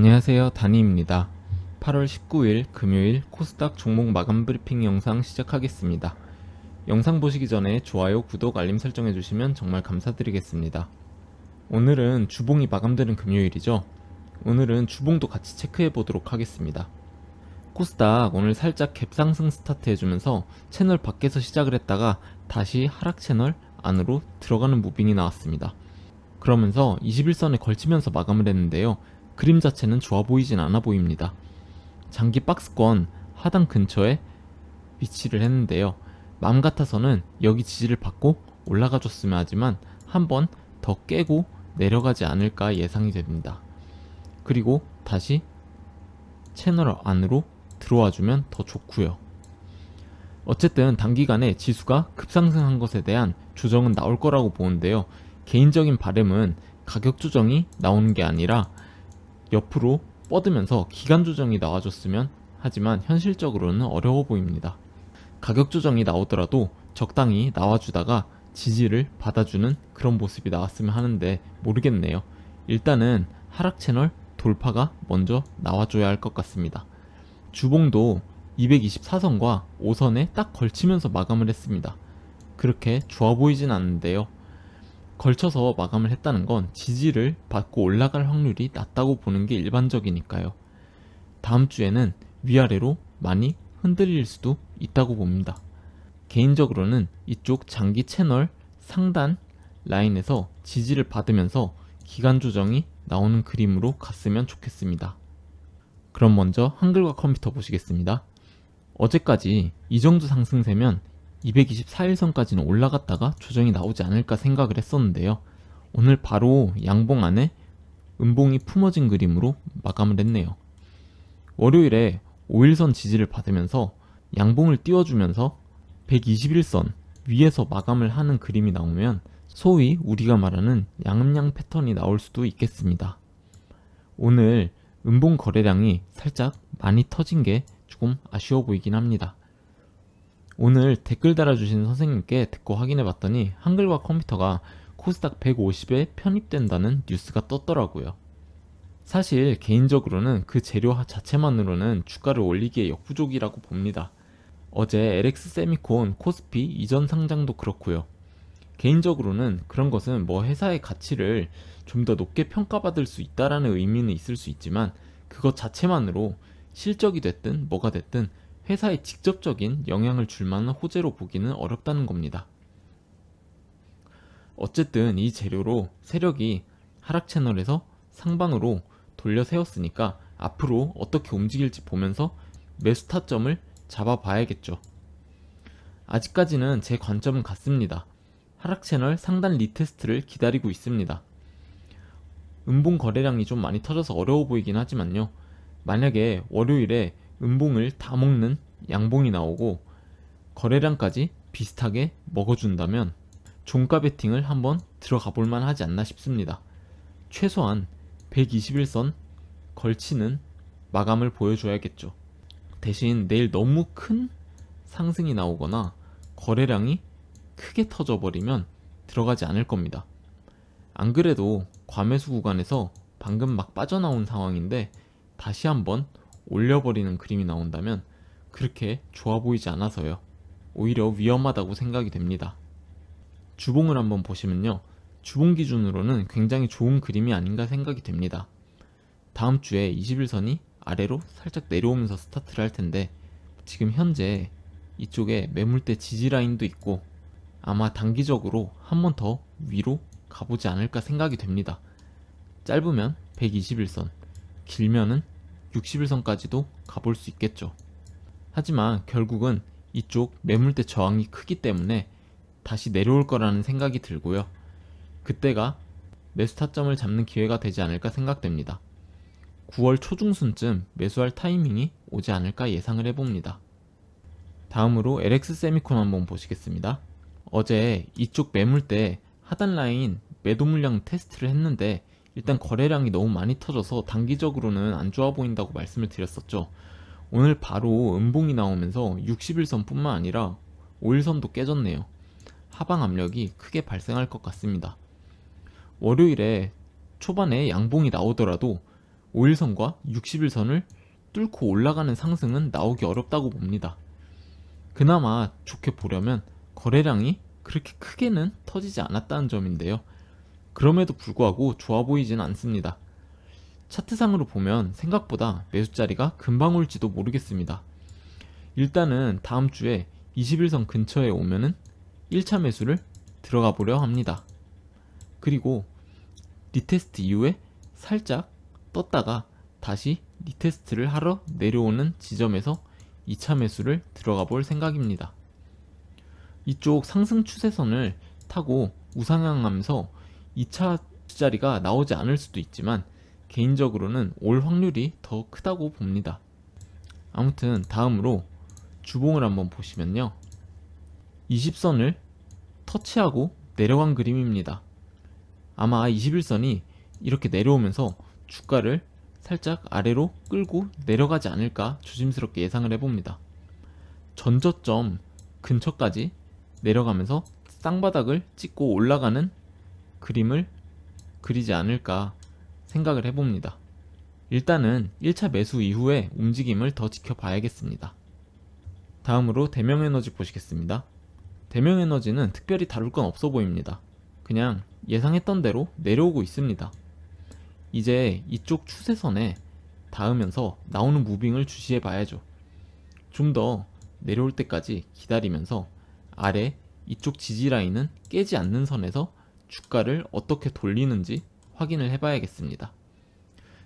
안녕하세요, 다니입니다. 8월 19일 금요일 코스닥 종목 마감 브리핑 영상 시작하겠습니다. 영상 보시기 전에 좋아요, 구독, 알림 설정해주시면 정말 감사드리겠습니다. 오늘은 주봉이 마감되는 금요일이죠. 오늘은 주봉도 같이 체크해보도록 하겠습니다. 코스닥 오늘 살짝 갭상승 스타트 해주면서 채널 밖에서 시작을 했다가 다시 하락 채널 안으로 들어가는 무빙이 나왔습니다. 그러면서 21선에 걸치면서 마감을 했는데요. 그림 자체는 좋아 보이진 않아 보입니다. 장기 박스권 하단 근처에 위치를 했는데요. 마음 같아서는 여기 지지를 받고 올라가 줬으면 하지만 한번 더 깨고 내려가지 않을까 예상이 됩니다. 그리고 다시 채널 안으로 들어와 주면 더 좋고요. 어쨌든 단기간에 지수가 급상승한 것에 대한 조정은 나올 거라고 보는데요. 개인적인 바람은 가격 조정이 나오는 게 아니라 옆으로 뻗으면서 기간 조정이 나와줬으면 하지만 현실적으로는 어려워 보입니다. 가격 조정이 나오더라도 적당히 나와주다가 지지를 받아주는 그런 모습이 나왔으면 하는데 모르겠네요. 일단은 하락 채널 돌파가 먼저 나와줘야 할 것 같습니다. 주봉도 224선과 5선에 딱 걸치면서 마감을 했습니다. 그렇게 좋아 보이진 않는데요. 걸쳐서 마감을 했다는 건 지지를 받고 올라갈 확률이 낮다고 보는 게 일반적이니까요. 다음 주에는 위아래로 많이 흔들릴 수도 있다고 봅니다. 개인적으로는 이쪽 장기 채널 상단 라인에서 지지를 받으면서 기간 조정이 나오는 그림으로 갔으면 좋겠습니다. 그럼 먼저 한글과 컴퓨터 보시겠습니다. 어제까지 이 정도 상승세면 224일선까지는 올라갔다가 조정이 나오지 않을까 생각을 했었는데요. 오늘 바로 양봉 안에 음봉이 품어진 그림으로 마감을 했네요. 월요일에 5일선 지지를 받으면서 양봉을 띄워주면서 121선 위에서 마감을 하는 그림이 나오면 소위 우리가 말하는 양음양 패턴이 나올 수도 있겠습니다. 오늘 음봉 거래량이 살짝 많이 터진 게 조금 아쉬워 보이긴 합니다. 오늘 댓글 달아주신 선생님께 듣고 확인해봤더니 한글과 컴퓨터가 코스닥 150에 편입된다는 뉴스가 떴더라고요. 사실 개인적으로는 그 재료 자체만으로는 주가를 올리기에 역부족이라고 봅니다. 어제 LX 세미콘 코스피 이전 상장도 그렇고요. 개인적으로는 그런 것은 뭐 회사의 가치를 좀 더 높게 평가받을 수 있다라는 의미는 있을 수 있지만 그것 자체만으로 실적이 됐든 뭐가 됐든 회사에 직접적인 영향을 줄 만한 호재로 보기는 어렵다는 겁니다. 어쨌든 이 재료로 세력이 하락 채널에서 상방으로 돌려 세웠으니까 앞으로 어떻게 움직일지 보면서 매수 타점을 잡아 봐야겠죠. 아직까지는 제 관점은 같습니다. 하락 채널 상단 리테스트를 기다리고 있습니다. 음봉 거래량이 좀 많이 터져서 어려워 보이긴 하지만요. 만약에 월요일에 음봉을 다 먹는 양봉이 나오고 거래량까지 비슷하게 먹어준다면 종가 베팅을 한번 들어가 볼만 하지 않나 싶습니다. 최소한 121선 걸치는 마감을 보여줘야겠죠. 대신 내일 너무 큰 상승이 나오거나 거래량이 크게 터져버리면 들어가지 않을 겁니다. 안 그래도 과매수 구간에서 방금 막 빠져나온 상황인데 다시 한번 올려버리는 그림이 나온다면 그렇게 좋아 보이지 않아서요. 오히려 위험하다고 생각이 됩니다. 주봉을 한번 보시면요. 주봉 기준으로는 굉장히 좋은 그림이 아닌가 생각이 됩니다. 다음 주에 21선이 아래로 살짝 내려오면서 스타트를 할 텐데 지금 현재 이쪽에 매물대 지지 라인도 있고 아마 단기적으로 한 번 더 위로 가보지 않을까 생각이 됩니다. 짧으면 121선, 길면은 61선까지도 가볼 수 있겠죠. 하지만 결국은 이쪽 매물대 저항이 크기 때문에 다시 내려올 거라는 생각이 들고요. 그때가 매수 타점을 잡는 기회가 되지 않을까 생각됩니다. 9월 초중순쯤 매수할 타이밍이 오지 않을까 예상을 해봅니다. 다음으로 LX 세미콘 한번 보시겠습니다. 어제 이쪽 매물대 하단 라인 매도 물량 테스트를 했는데 일단 거래량이 너무 많이 터져서 단기적으로는 안 좋아 보인다고 말씀을 드렸었죠. 오늘 바로 음봉이 나오면서 61선 뿐만 아니라 5일선도 깨졌네요. 하방 압력이 크게 발생할 것 같습니다. 월요일에 초반에 양봉이 나오더라도 5일선과 60일선을 뚫고 올라가는 상승은 나오기 어렵다고 봅니다. 그나마 좋게 보려면 거래량이 그렇게 크게는 터지지 않았다는 점인데요. 그럼에도 불구하고 좋아 보이진 않습니다. 차트상으로 보면 생각보다 매수자리가 금방 올지도 모르겠습니다. 일단은 다음 주에 21선 근처에 오면은 1차 매수를 들어가 보려 합니다. 그리고 리테스트 이후에 살짝 떴다가 다시 리테스트를 하러 내려오는 지점에서 2차 매수를 들어가 볼 생각입니다. 이쪽 상승 추세선을 타고 우상향하면서 2차 자리가 나오지 않을 수도 있지만 개인적으로는 올 확률이 더 크다고 봅니다. 아무튼 다음으로 주봉을 한번 보시면요. 20선을 터치하고 내려간 그림입니다. 아마 21선이 이렇게 내려오면서 주가를 살짝 아래로 끌고 내려가지 않을까 조심스럽게 예상을 해봅니다. 전저점 근처까지 내려가면서 쌍바닥을 찍고 올라가는 그림을 그리지 않을까 생각을 해봅니다. 일단은 1차 매수 이후에 움직임을 더 지켜봐야겠습니다. 다음으로 대명에너지 보시겠습니다. 대명에너지는 특별히 다룰 건 없어 보입니다. 그냥 예상했던 대로 내려오고 있습니다. 이제 이쪽 추세선에 닿으면서 나오는 무빙을 주시해 봐야죠. 좀 더 내려올 때까지 기다리면서 아래 이쪽 지지라인은 깨지 않는 선에서 주가를 어떻게 돌리는지 확인을 해봐야겠습니다.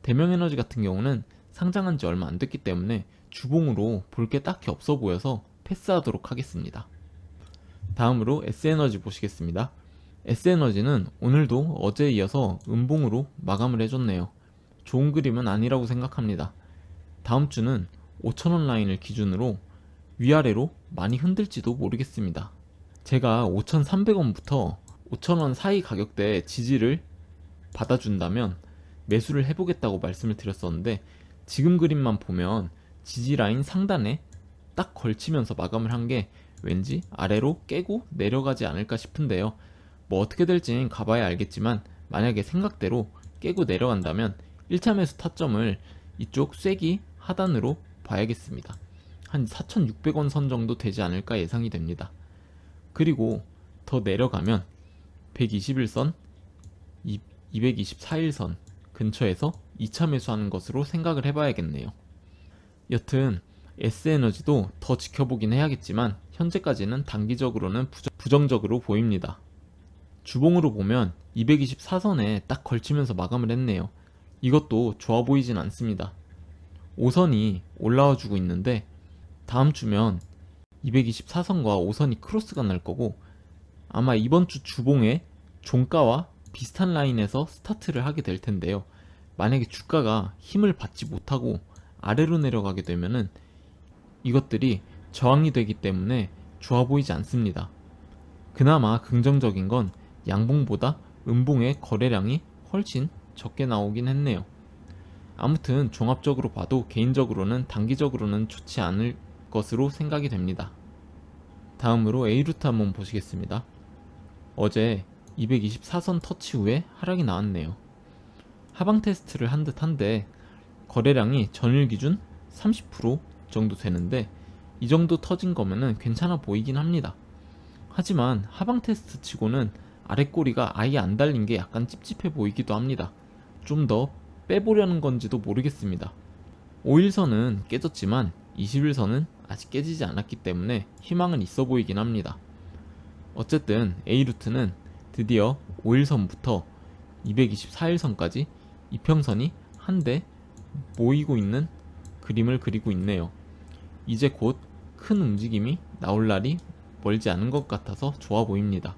대명에너지 같은 경우는 상장한 지 얼마 안 됐기 때문에 주봉으로 볼 게 딱히 없어 보여서 패스하도록 하겠습니다. 다음으로 S에너지 보시겠습니다. S에너지는 오늘도 어제에 이어서 음봉으로 마감을 해줬네요. 좋은 그림은 아니라고 생각합니다. 다음 주는 5,000원 라인을 기준으로 위아래로 많이 흔들지도 모르겠습니다. 제가 5,300원부터 5,000원 사이 가격대의 지지를 받아준다면 매수를 해보겠다고 말씀을 드렸었는데 지금 그림만 보면 지지라인 상단에 딱 걸치면서 마감을 한 게 왠지 아래로 깨고 내려가지 않을까 싶은데요. 뭐 어떻게 될지는 가봐야 알겠지만 만약에 생각대로 깨고 내려간다면 1차 매수 타점을 이쪽 쐐기 하단으로 봐야겠습니다. 한 4,600원 선 정도 되지 않을까 예상이 됩니다. 그리고 더 내려가면 121선, 224일선 근처에서 2차 매수하는 것으로 생각을 해봐야겠네요. 여튼 S에너지도 더 지켜보긴 해야겠지만 현재까지는 단기적으로는 부정적으로 보입니다. 주봉으로 보면 224선에 딱 걸치면서 마감을 했네요. 이것도 좋아 보이진 않습니다. 5선이 올라와 주고 있는데 다음 주면 224선과 5선이 크로스가 날 거고 아마 이번 주 주봉에 종가와 비슷한 라인에서 스타트를 하게 될 텐데요. 만약에 주가가 힘을 받지 못하고 아래로 내려가게 되면은 이것들이 저항이 되기 때문에 좋아 보이지 않습니다. 그나마 긍정적인 건 양봉보다 음봉의 거래량이 훨씬 적게 나오긴 했네요. 아무튼 종합적으로 봐도 개인적으로는 단기적으로는 좋지 않을 것으로 생각이 됩니다. 다음으로 A루트 한번 보시겠습니다. 어제 224선 터치 후에 하락이 나왔네요. 하방 테스트를 한 듯한데 거래량이 전일 기준 30% 정도 되는데 이 정도 터진 거면은 괜찮아 보이긴 합니다. 하지만 하방 테스트 치고는 아래 꼬리가 아예 안 달린 게 약간 찝찝해 보이기도 합니다. 좀 더 빼보려는 건지도 모르겠습니다. 5일선은 깨졌지만 21선은 아직 깨지지 않았기 때문에 희망은 있어 보이긴 합니다. 어쨌든 A루트는 드디어 5일선부터 224일선까지 이평선이 한데 모이고 있는 그림을 그리고 있네요. 이제 곧 큰 움직임이 나올 날이 멀지 않은 것 같아서 좋아 보입니다.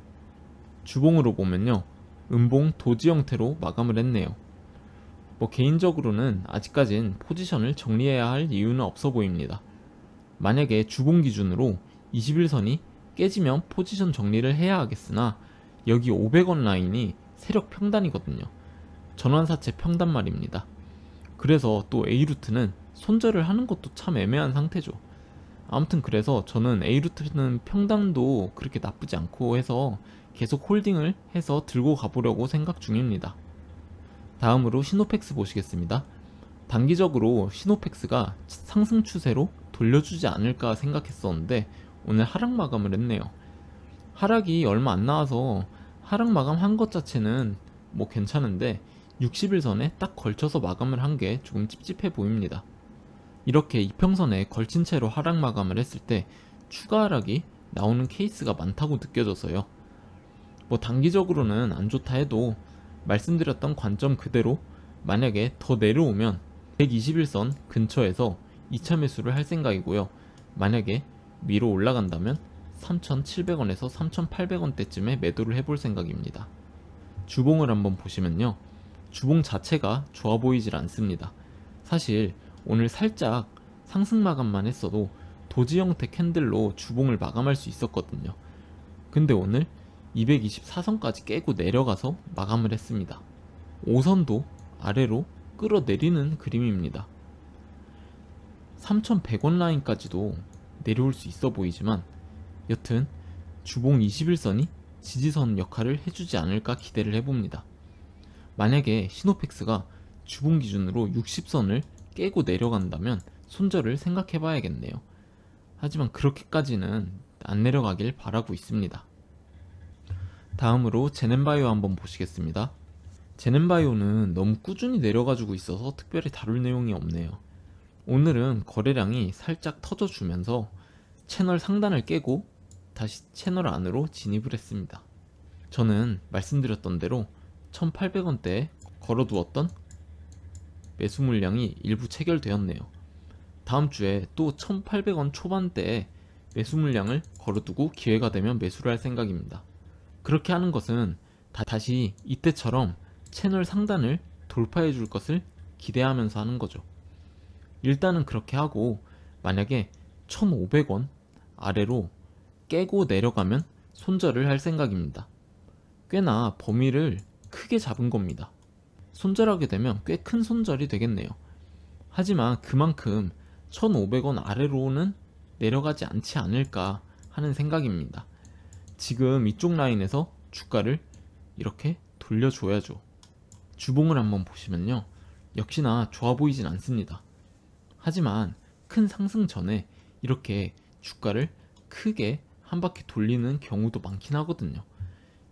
주봉으로 보면요. 음봉 도지 형태로 마감을 했네요. 뭐 개인적으로는 아직까진 포지션을 정리해야 할 이유는 없어 보입니다. 만약에 주봉 기준으로 21선이 깨지면 포지션 정리를 해야 하겠으나 여기 500원 라인이 세력 평단이거든요. 전환사채 평단 말입니다. 그래서 또 A루트는 손절을 하는 것도 참 애매한 상태죠. 아무튼 그래서 저는 A루트는 평단도 그렇게 나쁘지 않고 해서 계속 홀딩을 해서 들고 가보려고 생각 중입니다. 다음으로 시노펙스 보시겠습니다. 단기적으로 시노펙스가 상승 추세로 돌려주지 않을까 생각했었는데 오늘 하락 마감을 했네요. 하락이 얼마 안 나와서 하락 마감한 것 자체는 뭐 괜찮은데 60일선에 딱 걸쳐서 마감을 한 게 조금 찝찝해 보입니다. 이렇게 이평선에 걸친 채로 하락 마감을 했을 때 추가 하락이 나오는 케이스가 많다고 느껴져서요. 뭐 단기적으로는 안 좋다 해도 말씀드렸던 관점 그대로 만약에 더 내려오면 121선 근처에서 2차 매수를 할 생각이고요. 만약에 위로 올라간다면 3,700원에서 3,800원대쯤에 매도를 해볼 생각입니다. 주봉을 한번 보시면요. 주봉 자체가 좋아 보이질 않습니다. 사실 오늘 살짝 상승 마감만 했어도 도지 형태 캔들로 주봉을 마감할 수 있었거든요. 근데 오늘 224선까지 깨고 내려가서 마감을 했습니다. 5선도 아래로 끌어내리는 그림입니다. 3,100원 라인까지도 내려올 수 있어 보이지만 여튼 주봉 21선이 지지선 역할을 해주지 않을까 기대를 해봅니다. 만약에 시노펙스가 주봉 기준으로 60선을 깨고 내려간다면 손절을 생각해 봐야겠네요. 하지만 그렇게까지는 안 내려가길 바라고 있습니다. 다음으로 제넨바이오 한번 보시겠습니다. 제넨바이오는 너무 꾸준히 내려가지고 있어서 특별히 다룰 내용이 없네요. 오늘은 거래량이 살짝 터져주면서 채널 상단을 깨고 다시 채널 안으로 진입을 했습니다. 저는 말씀드렸던 대로 1800원대에 걸어두었던 매수 물량이 일부 체결되었네요. 다음 주에 또 1800원 초반대에 매수 물량을 걸어두고 기회가 되면 매수를 할 생각입니다. 그렇게 하는 것은 다시 이때처럼 채널 상단을 돌파해 줄 것을 기대하면서 하는 거죠. 일단은 그렇게 하고 만약에 1500원 아래로 깨고 내려가면 손절을 할 생각입니다. 꽤나 범위를 크게 잡은 겁니다. 손절하게 되면 꽤 큰 손절이 되겠네요. 하지만 그만큼 1500원 아래로는 내려가지 않지 않을까 하는 생각입니다. 지금 이쪽 라인에서 주가를 이렇게 돌려줘야죠. 주봉을 한번 보시면요. 역시나 좋아 보이진 않습니다. 하지만 큰 상승 전에 이렇게 주가를 크게 한 바퀴 돌리는 경우도 많긴 하거든요.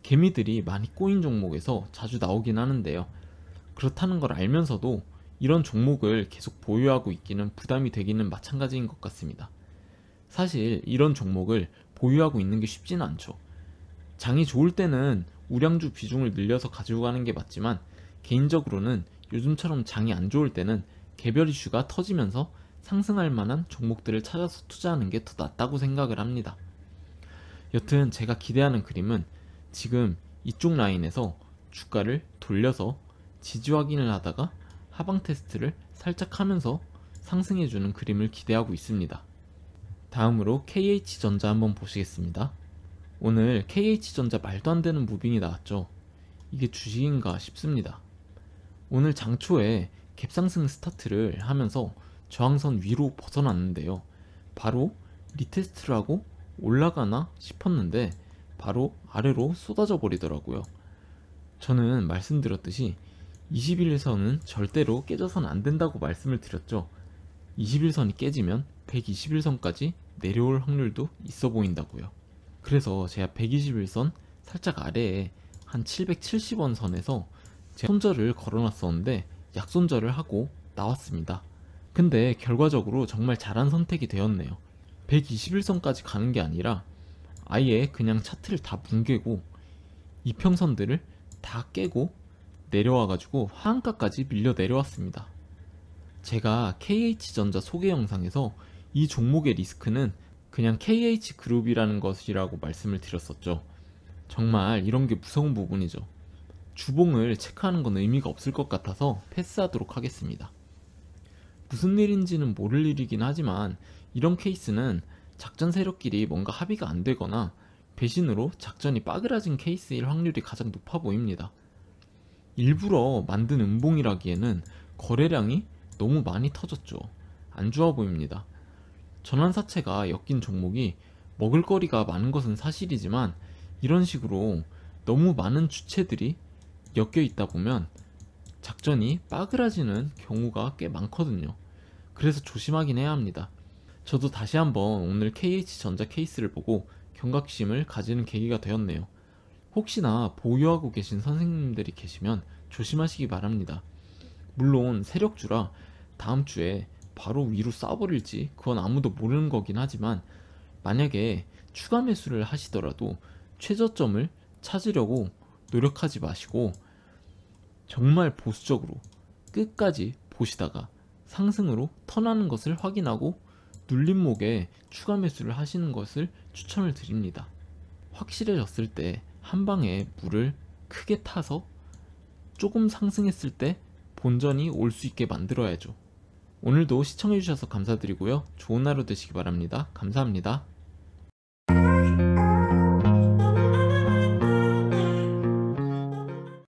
개미들이 많이 꼬인 종목에서 자주 나오긴 하는데요. 그렇다는 걸 알면서도 이런 종목을 계속 보유하고 있기는 부담이 되기는 마찬가지인 것 같습니다. 사실 이런 종목을 보유하고 있는 게 쉽지는 않죠. 장이 좋을 때는 우량주 비중을 늘려서 가지고 가는 게 맞지만 개인적으로는 요즘처럼 장이 안 좋을 때는 개별 이슈가 터지면서 상승할 만한 종목들을 찾아서 투자하는 게 더 낫다고 생각을 합니다. 여튼 제가 기대하는 그림은 지금 이쪽 라인에서 주가를 돌려서 지지 확인을 하다가 하방 테스트를 살짝 하면서 상승해주는 그림을 기대하고 있습니다. 다음으로 KH전자 한번 보시겠습니다. 오늘 KH전자 말도 안 되는 무빙이 나왔죠. 이게 주식인가 싶습니다. 오늘 장초에 갭상승 스타트를 하면서 저항선 위로 벗어났는데요. 바로 리테스트를 하고 올라가나 싶었는데 바로 아래로 쏟아져 버리더라고요. 저는 말씀드렸듯이 21선은 절대로 깨져선 안 된다고 말씀을 드렸죠. 21선이 깨지면 121선까지 내려올 확률도 있어 보인다고요. 그래서 제가 121선 살짝 아래에 한 770원 선에서 제 손절을 걸어놨었는데 약손절을 하고 나왔습니다. 근데 결과적으로 정말 잘한 선택이 되었네요. 121선까지 가는 게 아니라 아예 그냥 차트를 다 뭉개고 이평선들을 다 깨고 내려와가지고 하한가까지 밀려 내려왔습니다. 제가 KH전자 소개 영상에서 이 종목의 리스크는 그냥 KH그룹이라는 것이라고 말씀을 드렸었죠. 정말 이런 게 무서운 부분이죠. 주봉을 체크하는 건 의미가 없을 것 같아서 패스하도록 하겠습니다. 무슨 일인지는 모를 일이긴 하지만 이런 케이스는 작전 세력끼리 뭔가 합의가 안 되거나 배신으로 작전이 빠그라진 케이스일 확률이 가장 높아 보입니다. 일부러 만든 음봉이라기에는 거래량이 너무 많이 터졌죠. 안 좋아 보입니다. 전환사채가 엮인 종목이 먹을거리가 많은 것은 사실이지만 이런 식으로 너무 많은 주체들이 엮여 있다 보면 작전이 빠그라지는 경우가 꽤 많거든요. 그래서 조심하긴 해야 합니다. 저도 다시 한번 오늘 KH전자 케이스를 보고 경각심을 가지는 계기가 되었네요. 혹시나 보유하고 계신 선생님들이 계시면 조심하시기 바랍니다. 물론 세력주라 다음 주에 바로 위로 쏴버릴지 그건 아무도 모르는 거긴 하지만, 만약에 추가 매수를 하시더라도 최저점을 찾으려고 노력하지 마시고 정말 보수적으로 끝까지 보시다가 상승으로 턴하는 것을 확인하고 눌림목에 추가 매수를 하시는 것을 추천을 드립니다. 확실해졌을 때 한 방에 물을 크게 타서 조금 상승했을 때 본전이 올 수 있게 만들어야죠. 오늘도 시청해주셔서 감사드리고요. 좋은 하루 되시기 바랍니다. 감사합니다.